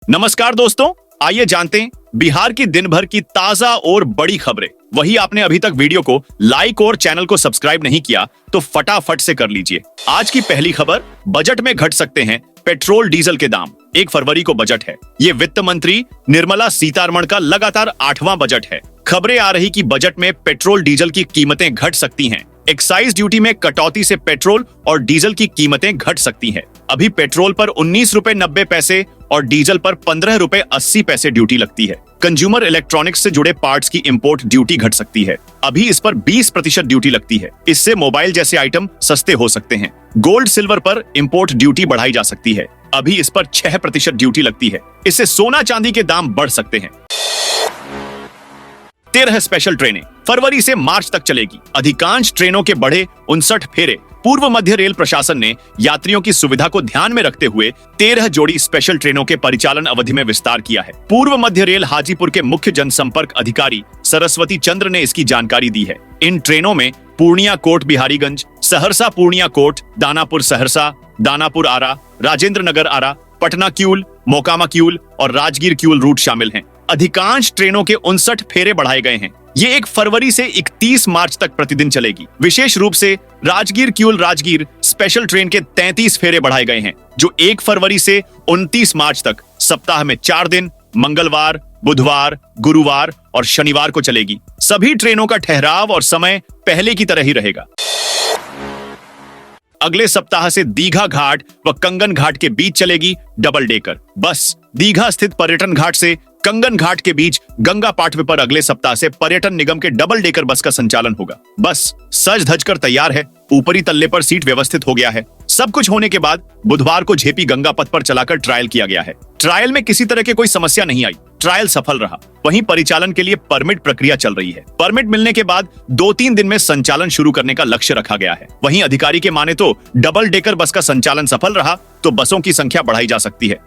नमस्कार दोस्तों, आइए जानते हैं बिहार की दिन भर की ताजा और बड़ी खबरें। वही आपने अभी तक वीडियो को लाइक और चैनल को सब्सक्राइब नहीं किया तो फटाफट से कर लीजिए। आज की पहली खबर, बजट में घट सकते हैं पेट्रोल डीजल के दाम। 1 फरवरी को बजट है। ये वित्त मंत्री निर्मला सीतारमण का लगातार 8वां बजट है। खबरें आ रही कि बजट में पेट्रोल डीजल की कीमतें घट सकती हैं। एक्साइज ड्यूटी में कटौती से पेट्रोल और डीजल की कीमतें घट सकती हैं। अभी पेट्रोल पर 19 रुपए 90 पैसे और डीजल पर 15 रुपए 80 पैसे ड्यूटी लगती है। कंज्यूमर इलेक्ट्रॉनिक्स से जुड़े पार्ट्स की इंपोर्ट ड्यूटी घट सकती है। अभी इस पर 20% ड्यूटी लगती है। इससे मोबाइल जैसे आइटम सस्ते हो सकते हैं। गोल्ड सिल्वर पर इंपोर्ट ड्यूटी बढ़ाई जा सकती है। अभी इस पर 6% ड्यूटी लगती है। इससे सोना चांदी के दाम बढ़ सकते हैं। 13 स्पेशल ट्रेनें फरवरी से मार्च तक चलेगी। अधिकांश ट्रेनों के बढ़े 59 फेरे। पूर्व मध्य रेल प्रशासन ने यात्रियों की सुविधा को ध्यान में रखते हुए 13 जोड़ी स्पेशल ट्रेनों के परिचालन अवधि में विस्तार किया है। पूर्व मध्य रेल हाजीपुर के मुख्य जनसंपर्क अधिकारी सरस्वती चंद्र ने इसकी जानकारी दी है। इन ट्रेनों में पूर्णिया कोट बिहारीगंज, सहरसा पूर्णिया कोट, दानापुर सहरसा, दानापुर आरा, राजेंद्र नगर आरा, पटना किऊल, मोकामा किऊल और राजगीर किऊल रूट शामिल हैं। अधिकांश ट्रेनों के 59 फेरे बढ़ाए गए हैं। ये 1 फरवरी से 31 मार्च तक प्रतिदिन चलेगी। विशेष रूप से राजगीर किऊल राजगीर स्पेशल ट्रेन के 33 फेरे बढ़ाए गए हैं, जो 1 फरवरी से 29 मार्च तक सप्ताह में 4 दिन मंगलवार, बुधवार, गुरुवार और शनिवार को चलेगी। सभी ट्रेनों का ठहराव और समय पहले की तरह ही रहेगा। अगले सप्ताह से दीघा घाट व कंगन घाट के बीच चलेगी डबल डेकर बस। दीघा स्थित पर्यटन घाट से कंगन घाट के बीच गंगा पाटवे पर अगले सप्ताह से पर्यटन निगम के डबल डेकर बस का संचालन होगा। बस सज धज कर तैयार है। ऊपरी तल्ले पर सीट व्यवस्थित हो गया है। सब कुछ होने के बाद बुधवार को झेपी गंगा पथ पर चलाकर ट्रायल किया गया है। ट्रायल में किसी तरह की कोई समस्या नहीं आई। ट्रायल सफल रहा। वहीं परिचालन के लिए परमिट प्रक्रिया चल रही है। परमिट मिलने के बाद 2-3 दिन में संचालन शुरू करने का लक्ष्य रखा गया है। वहीं अधिकारी के माने तो डबल डेकर बस का संचालन सफल रहा तो बसों की संख्या बढ़ाई जा सकती है।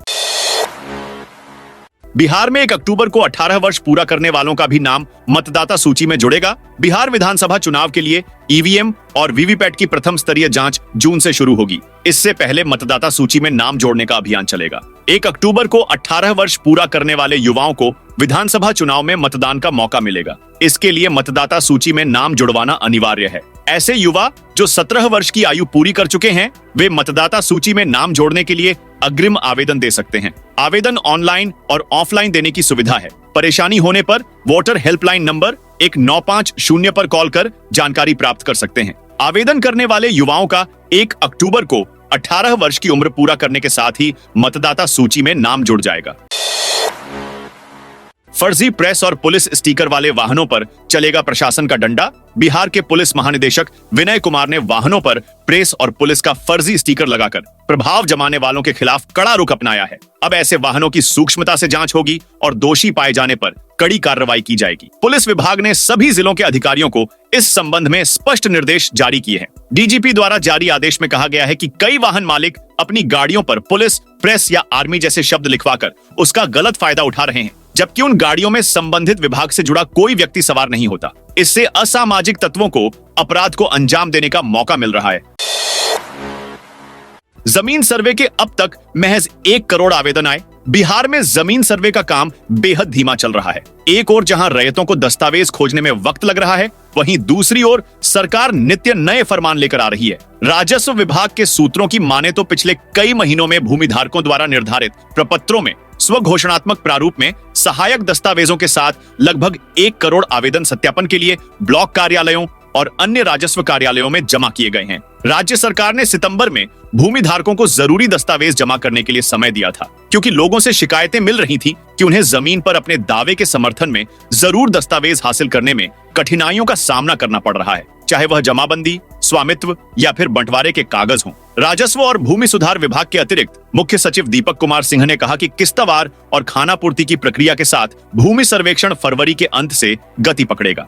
बिहार में 1 अक्टूबर को 18 वर्ष पूरा करने वालों का भी नाम मतदाता सूची में जुड़ेगा। बिहार विधानसभा चुनाव के लिए ईवीएम और वीवीपैट की प्रथम स्तरीय जांच जून से शुरू होगी। इससे पहले मतदाता सूची में नाम जोड़ने का अभियान चलेगा। 1 अक्टूबर को 18 वर्ष पूरा करने वाले युवाओं को विधानसभा चुनाव में मतदान का मौका मिलेगा। इसके लिए मतदाता सूची में नाम जुड़वाना अनिवार्य है। ऐसे युवा जो 17 वर्ष की आयु पूरी कर चुके हैं, वे मतदाता सूची में नाम जोड़ने के लिए अग्रिम आवेदन दे सकते हैं। आवेदन ऑनलाइन और ऑफलाइन देने की सुविधा है। परेशानी होने पर वोटर हेल्पलाइन नंबर 1950 पर कॉल कर जानकारी प्राप्त कर सकते हैं। आवेदन करने वाले युवाओं का 1 अक्टूबर को 18 वर्ष की उम्र पूरा करने के साथ ही मतदाता सूची में नाम जुड़ जाएगा। फर्जी प्रेस और पुलिस स्टिकर वाले वाहनों पर चलेगा प्रशासन का डंडा। बिहार के पुलिस महानिदेशक विनय कुमार ने वाहनों पर प्रेस और पुलिस का फर्जी स्टिकर लगाकर प्रभाव जमाने वालों के खिलाफ कड़ा रुख अपनाया है। अब ऐसे वाहनों की सूक्ष्मता से जांच होगी और दोषी पाए जाने पर कड़ी कार्रवाई की जाएगी। पुलिस विभाग ने सभी जिलों के अधिकारियों को इस संबंध में स्पष्ट निर्देश जारी किए हैं। डीजीपी द्वारा जारी आदेश में कहा गया है कि कई वाहन मालिक अपनी गाड़ियों पर पुलिस, प्रेस या आर्मी जैसे शब्द लिखवाकर उसका गलत फायदा उठा रहे हैं, जबकि उन गाड़ियों में संबंधित विभाग से जुड़ा कोई व्यक्ति सवार नहीं होता। इससे असामाजिक तत्वों को अपराध को अंजाम देने का मौका मिल रहा है। जमीन सर्वे के अब तक महज 1 करोड़ आवेदन आए। बिहार में जमीन सर्वे का काम बेहद धीमा चल रहा है। एक ओर जहां रैयतों को दस्तावेज खोजने में वक्त लग रहा है, वहीं दूसरी ओर सरकार नित्य नए फरमान लेकर आ रही है। राजस्व विभाग के सूत्रों की माने तो पिछले कई महीनों में भूमि धारकों द्वारा निर्धारित प्रपत्रों में स्व घोषणात्मक प्रारूप में सहायक दस्तावेजों के साथ लगभग 1 करोड़ आवेदन सत्यापन के लिए ब्लॉक कार्यालयों और अन्य राजस्व कार्यालयों में जमा किए गए हैं। राज्य सरकार ने सितंबर में भूमि धारकों को जरूरी दस्तावेज जमा करने के लिए समय दिया था, क्योंकि लोगों से शिकायतें मिल रही थी कि उन्हें जमीन पर अपने दावे के समर्थन में जरूर दस्तावेज हासिल करने में कठिनाइयों का सामना करना पड़ रहा है, चाहे वह जमाबंदी, स्वामित्व या फिर बंटवारे के कागज हों। राजस्व और भूमि सुधार विभाग के अतिरिक्त मुख्य सचिव दीपक कुमार सिंह ने कहा कि किस्तवार और खानापूर्ति की प्रक्रिया के साथ भूमि सर्वेक्षण फरवरी के अंत से गति पकड़ेगा।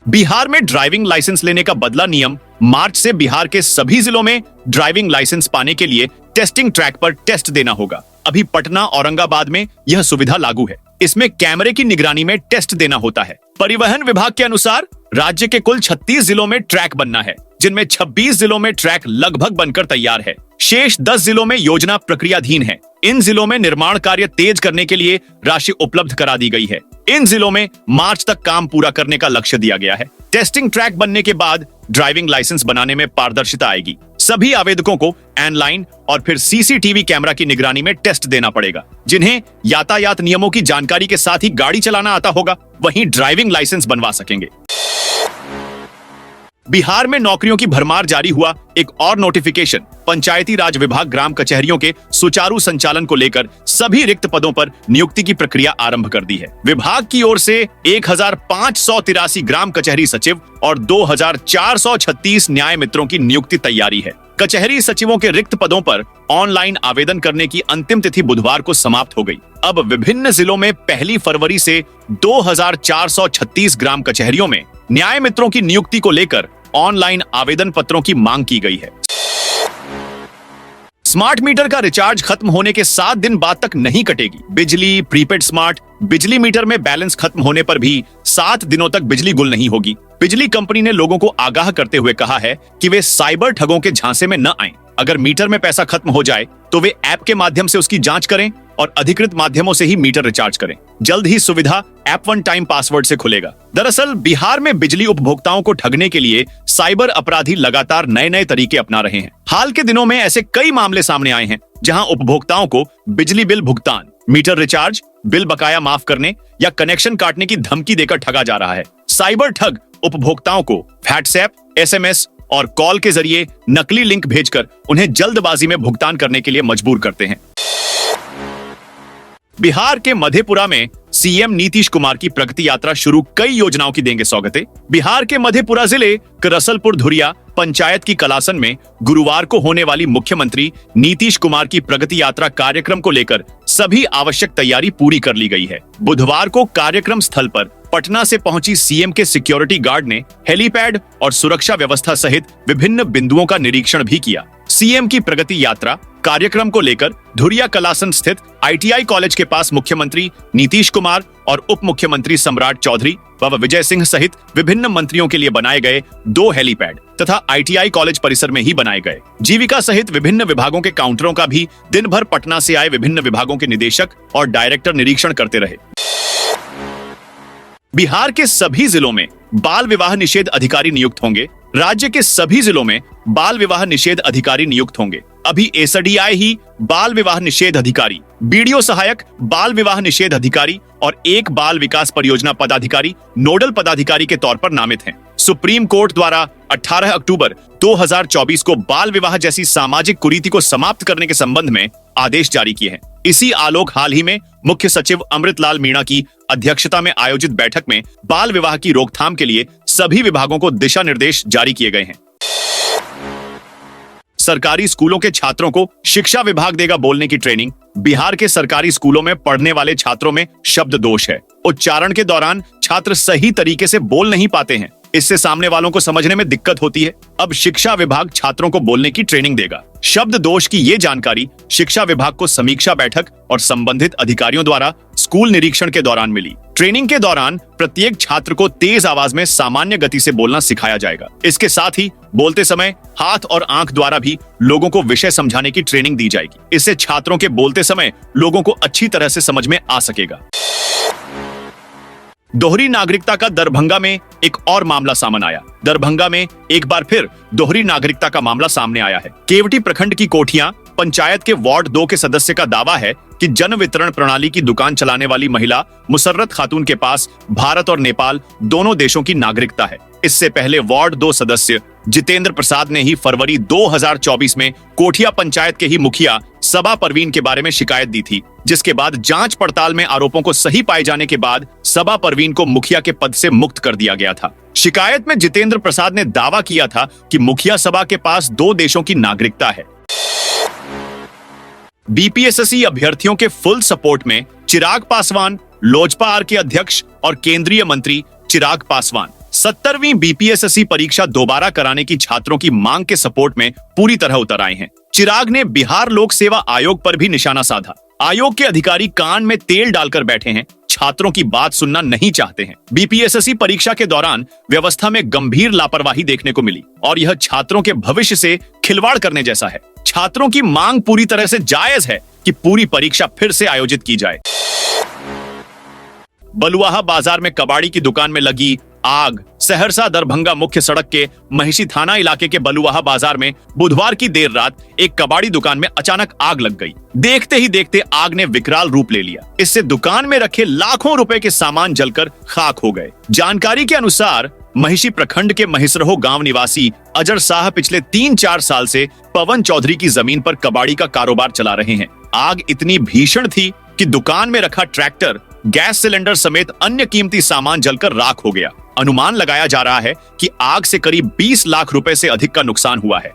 बिहार में ड्राइविंग लाइसेंस लेने का बदला नियम मार्च से बिहार के सभी जिलों में ड्राइविंग लाइसेंस पाने के लिए टेस्टिंग ट्रैक पर टेस्ट देना होगा। अभी पटना, औरंगाबाद में यह सुविधा लागू है। इसमें कैमरे की निगरानी में टेस्ट देना होता है। परिवहन विभाग के अनुसार राज्य के कुल 36 जिलों में ट्रैक बनना है। जिनमें 26 जिलों में ट्रैक लगभग बनकर तैयार है। शेष 10 जिलों में योजना प्रक्रियाधीन है। इन जिलों में निर्माण कार्य तेज करने के लिए राशि उपलब्ध करा दी गई है। इन जिलों में मार्च तक काम पूरा करने का लक्ष्य दिया गया है। टेस्टिंग ट्रैक बनने के बाद ड्राइविंग लाइसेंस बनाने में पारदर्शिता आएगी। सभी आवेदकों को ऑनलाइन और फिर सीसीटीवी कैमरा की निगरानी में टेस्ट देना पड़ेगा। जिन्हें यातायात नियमों की जानकारी के साथ ही गाड़ी चलाना आता होगा, वहीं ड्राइविंग लाइसेंस बनवा सकेंगे। बिहार में नौकरियों की भरमार जारी हुआ एक और नोटिफिकेशन। पंचायती राज विभाग ग्राम कचहरियों के सुचारू संचालन को लेकर सभी रिक्त पदों पर नियुक्ति की प्रक्रिया आरंभ कर दी है। विभाग की ओर से 1583 ग्राम कचहरी सचिव और 2436 न्याय मित्रों की नियुक्ति तैयारी है। कचहरी सचिवों के रिक्त पदों पर ऑनलाइन आवेदन करने की अंतिम तिथि बुधवार को समाप्त हो गई। अब विभिन्न जिलों में 1 फरवरी से 2436 ग्राम कचहरियों में न्याय मित्रों की नियुक्ति को लेकर ऑनलाइन आवेदन पत्रों की मांग की गई है। स्मार्ट मीटर का रिचार्ज खत्म होने के 7 दिन बाद तक नहीं कटेगी बिजली। प्रीपेड स्मार्ट बिजली मीटर में बैलेंस खत्म होने पर भी 7 दिनों तक बिजली गुल नहीं होगी। बिजली कंपनी ने लोगों को आगाह करते हुए कहा है कि वे साइबर ठगों के झांसे में न आएं। अगर मीटर में पैसा खत्म हो जाए तो वे ऐप के माध्यम से उसकी जांच करें और अधिकृत माध्यमों से ही मीटर रिचार्ज करें। जल्द ही सुविधा ऐप 1 टाइम पासवर्ड से खुलेगा। दरअसल बिहार में बिजली उपभोक्ताओं को ठगने के लिए साइबर अपराधी लगातार नए-नए तरीके अपना रहे हैं। हाल के दिनों में ऐसे कई मामले सामने आए हैं जहां उपभोक्ताओं को बिजली बिल भुगतान, मीटर रिचार्ज, बिल बकाया माफ करने या कनेक्शन काटने की धमकी देकर ठगा जा रहा है। साइबर ठग उपभोक्ताओं को व्हाट्सएप, एसएमएस और कॉल के जरिए नकली लिंक भेजकर उन्हें जल्दबाजी में भुगतान करने के लिए मजबूर करते हैं। बिहार के मधेपुरा में सीएम नीतीश कुमार की प्रगति यात्रा शुरू कई योजनाओं की देंगे सौगातें। बिहार के मधेपुरा जिले के रसलपुर धुरिया पंचायत की कलासन में गुरुवार को होने वाली मुख्यमंत्री नीतीश कुमार की प्रगति यात्रा कार्यक्रम को लेकर सभी आवश्यक तैयारी पूरी कर ली गई है। बुधवार को कार्यक्रम स्थल पर पटना से पहुंची सीएम के सिक्योरिटी गार्ड ने हेलीपैड और सुरक्षा व्यवस्था सहित विभिन्न बिंदुओं का निरीक्षण भी किया। सीएम की प्रगति यात्रा कार्यक्रम को लेकर धुरिया कलासन स्थित आईटीआई कॉलेज के पास मुख्यमंत्री नीतीश कुमार और उप मुख्यमंत्री सम्राट चौधरी व विजय सिंह सहित विभिन्न मंत्रियों के लिए बनाए गए 2 हेलीपैड तथा आईटीआई कॉलेज परिसर में ही बनाए गए जीविका सहित विभिन्न विभागों के काउंटरों का भी दिन भर पटना से आए विभिन्न विभागों के निदेशक और डायरेक्टर निरीक्षण करते रहे। बिहार के सभी जिलों में बाल विवाह निषेध अधिकारी नियुक्त होंगे। राज्य के सभी जिलों में बाल विवाह निषेध अधिकारी नियुक्त होंगे। अभी एसडीआई ही बाल विवाह निषेध अधिकारी, बीडीओ सहायक बाल विवाह निषेध अधिकारी और एक बाल विकास परियोजना पदाधिकारी नोडल पदाधिकारी के तौर पर नामित हैं। सुप्रीम कोर्ट द्वारा 18 अक्टूबर 2024 को बाल विवाह जैसी सामाजिक कुरीति को समाप्त करने के संबंध में आदेश जारी किए हैं। इसी आलोक हाल ही में मुख्य सचिव अमृतलाल मीणा की अध्यक्षता में आयोजित बैठक में बाल विवाह की रोकथाम के लिए सभी विभागों को दिशा निर्देश जारी किए गए हैं। सरकारी स्कूलों के छात्रों को शिक्षा विभाग देगा बोलने की ट्रेनिंग। बिहार के सरकारी स्कूलों में पढ़ने वाले छात्रों में शब्द दोष है। उच्चारण के दौरान छात्र सही तरीके से बोल नहीं पाते हैं। इससे सामने वालों को समझने में दिक्कत होती है। अब शिक्षा विभाग छात्रों को बोलने की ट्रेनिंग देगा। शब्द दोष की ये जानकारी शिक्षा विभाग को समीक्षा बैठक और संबंधित अधिकारियों द्वारा स्कूल निरीक्षण के दौरान मिली। ट्रेनिंग के दौरान प्रत्येक छात्र को तेज आवाज में सामान्य गति से बोलना सिखाया जाएगा। इसके साथ ही बोलते समय हाथ और आंख द्वारा भी लोगों को विषय समझाने की ट्रेनिंग दी जाएगी। इससे छात्रों के बोलते समय लोगों को अच्छी तरह से समझ में आ सकेगा। दोहरी नागरिकता का दरभंगा में एक और मामला सामने आया। दरभंगा में एक बार फिर दोहरी नागरिकता का मामला सामने आया है। केवटी प्रखंड की कोठियां पंचायत के वार्ड 2 के सदस्य का दावा है कि जन वितरण प्रणाली की दुकान चलाने वाली महिला मुसर्रत खातून के पास भारत और नेपाल दोनों देशों की नागरिकता है। इससे पहले वार्ड 2 सदस्य जितेंद्र प्रसाद ने ही फरवरी 2024 में कोठिया पंचायत के ही मुखिया सबा परवीन के बारे में शिकायत दी थी, जिसके बाद जांच पड़ताल में आरोपों को सही पाए जाने के बाद सबा परवीन को मुखिया के पद से मुक्त कर दिया गया था। शिकायत में जितेंद्र प्रसाद ने दावा किया था कि मुखिया सबा के पास 2 देशों की नागरिकता है। बीपीएससी अभ्यर्थियों के फुल सपोर्ट में चिराग पासवान, लोजपा आर के अध्यक्ष और केंद्रीय मंत्री चिराग पासवान 70वीं बीपीएससी परीक्षा दोबारा कराने की छात्रों की मांग के सपोर्ट में पूरी तरह उतर आए हैं। चिराग ने बिहार लोक सेवा आयोग पर भी निशाना साधा। आयोग के अधिकारी कान में तेल डालकर बैठे हैं। छात्रों की बात सुनना नहीं चाहते हैं। बीपीएससी परीक्षा के दौरान व्यवस्था में गंभीर लापरवाही देखने को मिली और यह छात्रों के भविष्य से खिलवाड़ करने जैसा है। छात्रों की मांग पूरी तरह से जायज है कि पूरी परीक्षा फिर से आयोजित की जाए। बलुआहा बाजार में कबाड़ी की दुकान में लगी आग। सहरसा दरभंगा मुख्य सड़क के महिषी थाना इलाके के बलुआहा बाजार में बुधवार की देर रात एक कबाड़ी दुकान में अचानक आग लग गई। देखते ही देखते आग ने विकराल रूप ले लिया। इससे दुकान में रखे लाखों रुपए के सामान जलकर खाक हो गए। जानकारी के अनुसार महिषी प्रखंड के महिसरहो गांव निवासी अजर शाह पिछले 3-4 साल से पवन चौधरी की जमीन पर कबाड़ी का कारोबार चला रहे हैं। आग इतनी भीषण थी कि दुकान में रखा ट्रैक्टर, गैस सिलेंडर समेत अन्य कीमती सामान जलकर राख हो गया। अनुमान लगाया जा रहा है कि आग से करीब 20 लाख रुपए से अधिक का नुकसान हुआ है।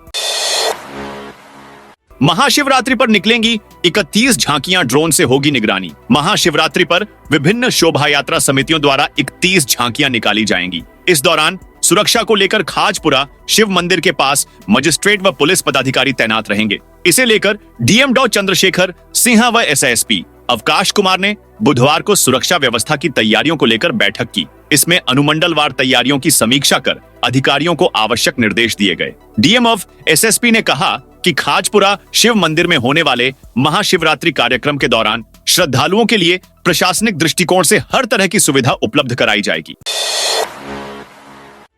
महाशिवरात्रि पर निकलेंगी 31 झांकियां, ड्रोन से होगी निगरानी। महाशिवरात्रि पर विभिन्न शोभा यात्रा समितियों द्वारा 31 झांकियां निकाली जाएंगी। इस दौरान सुरक्षा को लेकर खाजपुरा शिव मंदिर के पास मजिस्ट्रेट व पुलिस पदाधिकारी तैनात रहेंगे। इसे लेकर डीएम डॉ चंद्रशेखर सिन्हा व एसएसपी अवकाश कुमार ने बुधवार को सुरक्षा व्यवस्था की तैयारियों को लेकर बैठक की। इसमें अनुमंडलवार तैयारियों की समीक्षा कर अधिकारियों को आवश्यक निर्देश दिए गए। डीएम ऑफ एसएसपी ने कहा कि खाजपुरा शिव मंदिर में होने वाले महाशिवरात्रि कार्यक्रम के दौरान श्रद्धालुओं के लिए प्रशासनिक दृष्टिकोण से हर तरह की सुविधा उपलब्ध कराई जाएगी।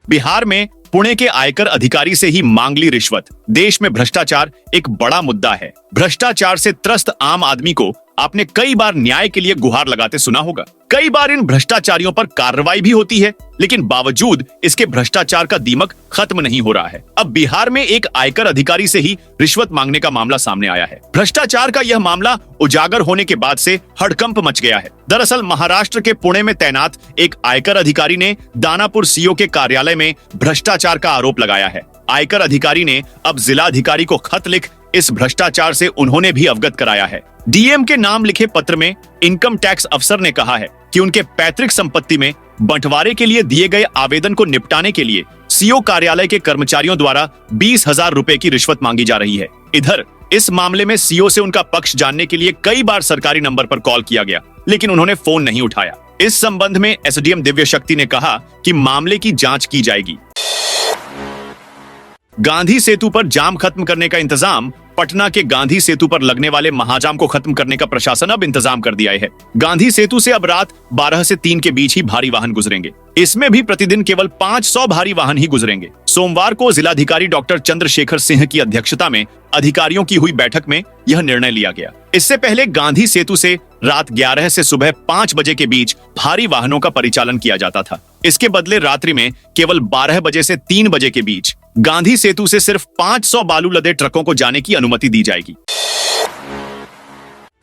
बिहार में पुणे के आयकर अधिकारी से ही मांग ली रिश्वत। देश में भ्रष्टाचार एक बड़ा मुद्दा है। भ्रष्टाचार से त्रस्त आम आदमी को आपने कई बार न्याय के लिए गुहार लगाते सुना होगा। कई बार इन भ्रष्टाचारियों पर कार्रवाई भी होती है, लेकिन बावजूद इसके भ्रष्टाचार का दीमक खत्म नहीं हो रहा है। अब बिहार में एक आयकर अधिकारी से ही रिश्वत मांगने का मामला सामने आया है। भ्रष्टाचार का यह मामला उजागर होने के बाद से हड़कंप मच गया है। दरअसल महाराष्ट्र के पुणे में तैनात एक आयकर अधिकारी ने दानापुर सीओ के कार्यालय में भ्रष्टाचार का आरोप लगाया है। आयकर अधिकारी ने अब जिला अधिकारी को खत लिख इस भ्रष्टाचार से उन्होंने भी अवगत कराया है। डीएम के नाम लिखे पत्र में इनकम टैक्स अफसर ने कहा है कि उनके पैतृक संपत्ति में बंटवारे के लिए दिए गए आवेदन को निपटाने के लिए सीओ कार्यालय के कर्मचारियों द्वारा 20,000 रुपए की रिश्वत मांगी जा रही है। इधर इस मामले में सीओ से उनका पक्ष जानने के लिए कई बार सरकारी नंबर पर कॉल किया गया, लेकिन उन्होंने फोन नहीं उठाया। इस संबंध में एसडीएम दिव्य शक्ति ने कहा कि मामले की जांच की जाएगी। गांधी सेतु पर जाम खत्म करने का इंतजाम। पटना के गांधी सेतु पर लगने वाले महाजाम को खत्म करने का प्रशासन अब इंतजाम कर दिया है। गांधी सेतु से अब रात 12 से 3 के बीच ही भारी वाहन गुजरेंगे। इसमें भी प्रतिदिन केवल 500 भारी वाहन ही गुजरेंगे। सोमवार को जिलाधिकारी डॉक्टर चंद्रशेखर सिंह की अध्यक्षता में अधिकारियों की हुई बैठक में यह निर्णय लिया गया। इससे पहले गांधी सेतु से रात 11 से सुबह 5 बजे के बीच भारी वाहनों का परिचालन किया जाता था। इसके बदले रात्रि में केवल 12 बजे से 3 बजे के बीच गांधी सेतु से सिर्फ 500 बालू लदे ट्रकों को जाने की अनुमति दी जाएगी।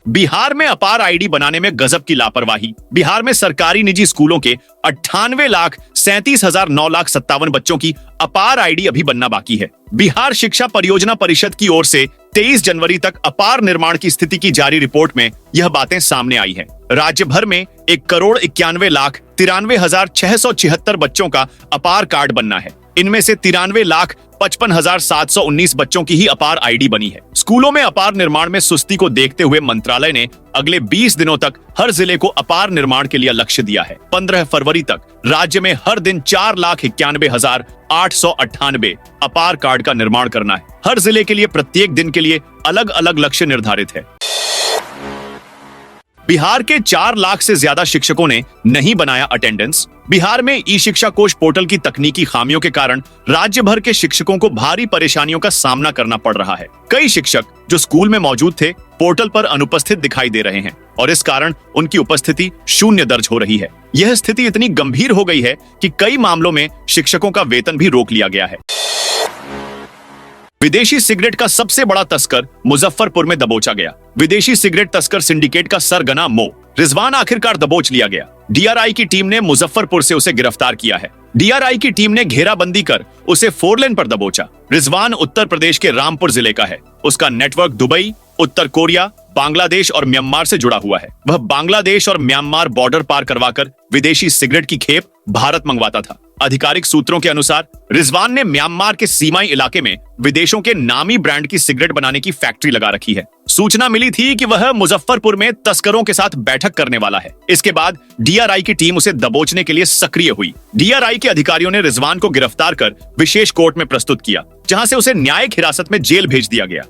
बिहार में अपार आईडी बनाने में गजब की लापरवाही। बिहार में सरकारी निजी स्कूलों के 98,37,957 बच्चों की अपार आईडी अभी बनना बाकी है। बिहार शिक्षा परियोजना परिषद की ओर से 23 जनवरी तक अपार निर्माण की स्थिति की जारी रिपोर्ट में यह बातें सामने आई हैं। राज्य भर में 1,91,93,676 बच्चों का अपार कार्ड बनना है। इनमें से 93,55,719 बच्चों की ही अपार आईडी बनी है। स्कूलों में अपार निर्माण में सुस्ती को देखते हुए मंत्रालय ने अगले 20 दिनों तक हर जिले को अपार निर्माण के लिए लक्ष्य दिया है। 15 फरवरी तक राज्य में हर दिन 4,91,898 अपार कार्ड का निर्माण करना है। हर जिले के लिए प्रत्येक दिन के लिए अलग अलग लक्ष्य निर्धारित है। बिहार के 4 लाख से ज्यादा शिक्षकों ने नहीं बनाया अटेंडेंस। बिहार में ई शिक्षा कोष पोर्टल की तकनीकी खामियों के कारण राज्य भर के शिक्षकों को भारी परेशानियों का सामना करना पड़ रहा है। कई शिक्षक जो स्कूल में मौजूद थे पोर्टल पर अनुपस्थित दिखाई दे रहे हैं और इस कारण उनकी उपस्थिति शून्य दर्ज हो रही है। यह स्थिति इतनी गंभीर हो गई है कि कई मामलों में शिक्षकों का वेतन भी रोक लिया गया है। विदेशी सिगरेट का सबसे बड़ा तस्कर मुजफ्फरपुर में दबोचा गया। विदेशी सिगरेट तस्कर सिंडिकेट का सरगना मो रिजवान आखिरकार दबोच लिया गया। डीआरआई की टीम ने मुजफ्फरपुर से उसे गिरफ्तार किया है। डीआरआई की टीम ने घेराबंदी कर उसे 4 लेन पर दबोचा। रिजवान उत्तर प्रदेश के रामपुर जिले का है। उसका नेटवर्क दुबई, उत्तर कोरिया, बांग्लादेश और म्यांमार से जुड़ा हुआ है। वह बांग्लादेश और म्यांमार बॉर्डर पार करवाकर विदेशी सिगरेट की खेप भारत मंगवाता था। आधिकारिक सूत्रों के अनुसार रिजवान ने म्यांमार के सीमाई इलाके में विदेशों के नामी ब्रांड की सिगरेट बनाने की फैक्ट्री लगा रखी है। सूचना मिली थी कि वह मुजफ्फरपुर में तस्करों के साथ बैठक करने वाला है। इसके बाद डीआरआई की टीम उसे दबोचने के लिए सक्रिय हुई। डीआरआई के अधिकारियों ने रिजवान को गिरफ्तार कर विशेष कोर्ट में प्रस्तुत किया, जहां से उसे न्यायिक हिरासत में जेल भेज दिया गया।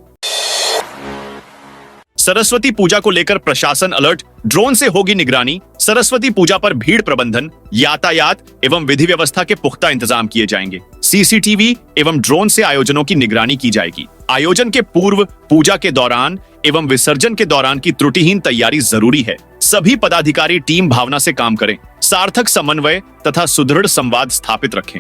सरस्वती पूजा को लेकर प्रशासन अलर्ट, ड्रोन से होगी निगरानी। सरस्वती पूजा पर भीड़ प्रबंधन, यातायात एवं विधि व्यवस्था के पुख्ता इंतजाम किए जाएंगे। सीसीटीवी एवं ड्रोन से आयोजनों की निगरानी की जाएगी। आयोजन के पूर्व, पूजा के दौरान एवं विसर्जन के दौरान की त्रुटिहीन तैयारी जरूरी है। सभी पदाधिकारी टीम भावना से काम करें, सार्थक समन्वय तथा सुदृढ़ संवाद स्थापित रखें।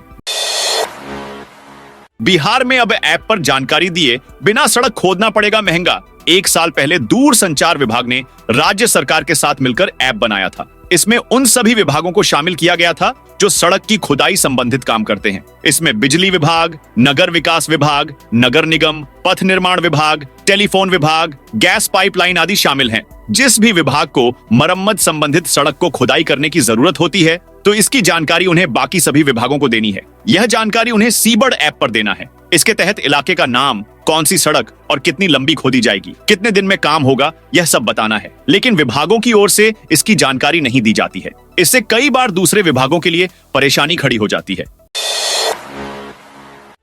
बिहार में अब ऐप पर जानकारी दिए बिना सड़क खोदना पड़ेगा महंगा। 1 साल पहले दूर संचार विभाग ने राज्य सरकार के साथ मिलकर ऐप बनाया था। इसमें उन सभी विभागों को शामिल किया गया था जो सड़क की खुदाई संबंधित काम करते हैं। इसमें बिजली विभाग, नगर विकास विभाग, नगर निगम, पथ निर्माण विभाग, टेलीफोन विभाग, गैस पाइपलाइन आदि शामिल हैं। जिस भी विभाग को मरम्मत संबंधित सड़क को खुदाई करने की जरूरत होती है तो इसकी जानकारी उन्हें बाकी सभी विभागों को देनी है। यह जानकारी उन्हें सीबर्ड ऐप पर देना है। इसके तहत इलाके का नाम, कौन सी सड़क और कितनी लंबी खोदी जाएगी, कितने दिन में काम होगा, यह सब बताना है। लेकिन विभागों की ओर से इसकी जानकारी नहीं दी जाती है। इससे कई बार दूसरे विभागों के लिए परेशानी खड़ी हो जाती है।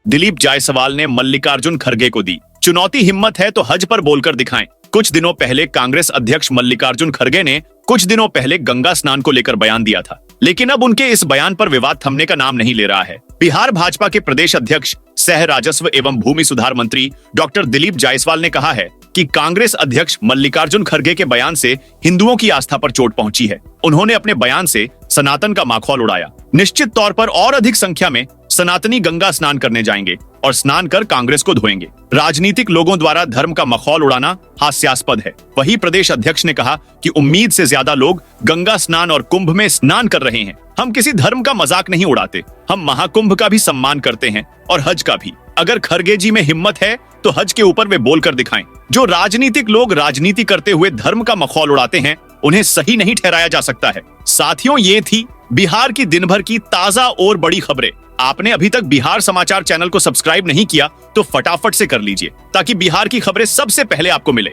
दिलीप जायसवाल ने मल्लिकार्जुन खड़गे को दी चुनौती, हिम्मत है तो हज पर बोलकर दिखाएं। कुछ दिनों पहले कांग्रेस अध्यक्ष मल्लिकार्जुन खड़गे ने कुछ दिनों पहले गंगा स्नान को लेकर बयान दिया था, लेकिन अब उनके इस बयान पर विवाद थमने का नाम नहीं ले रहा है। बिहार भाजपा के प्रदेश अध्यक्ष सह राजस्व एवं भूमि सुधार मंत्री डॉक्टर दिलीप जायसवाल ने कहा है कि कांग्रेस अध्यक्ष मल्लिकार्जुन खड़गे के बयान से हिंदुओं की आस्था पर चोट पहुंची है। उन्होंने अपने बयान से सनातन का माखौल उड़ाया। निश्चित तौर पर और अधिक संख्या में सनातनी गंगा स्नान करने जाएंगे और स्नान कर कांग्रेस को धोएंगे। राजनीतिक लोगों द्वारा धर्म का मखौल उड़ाना हास्यास्पद है। वही प्रदेश अध्यक्ष ने कहा कि उम्मीद से ज्यादा लोग गंगा स्नान और कुंभ में स्नान कर रहे हैं। हम किसी धर्म का मजाक नहीं उड़ाते, हम महाकुंभ का भी सम्मान करते हैं और हज का भी। अगर खड़गे जी में हिम्मत है तो हज के ऊपर वे बोलकर दिखाएं। जो राजनीतिक लोग राजनीति करते हुए धर्म का मखौल उड़ाते हैं उन्हें सही नहीं ठहराया जा सकता है। साथियों, ये थी बिहार की दिन भर की ताजा और बड़ी खबरें। आपने अभी तक बिहार समाचार चैनल को सब्सक्राइब नहीं किया तो फटाफट से कर लीजिए ताकि बिहार की खबरें सबसे पहले आपको मिले।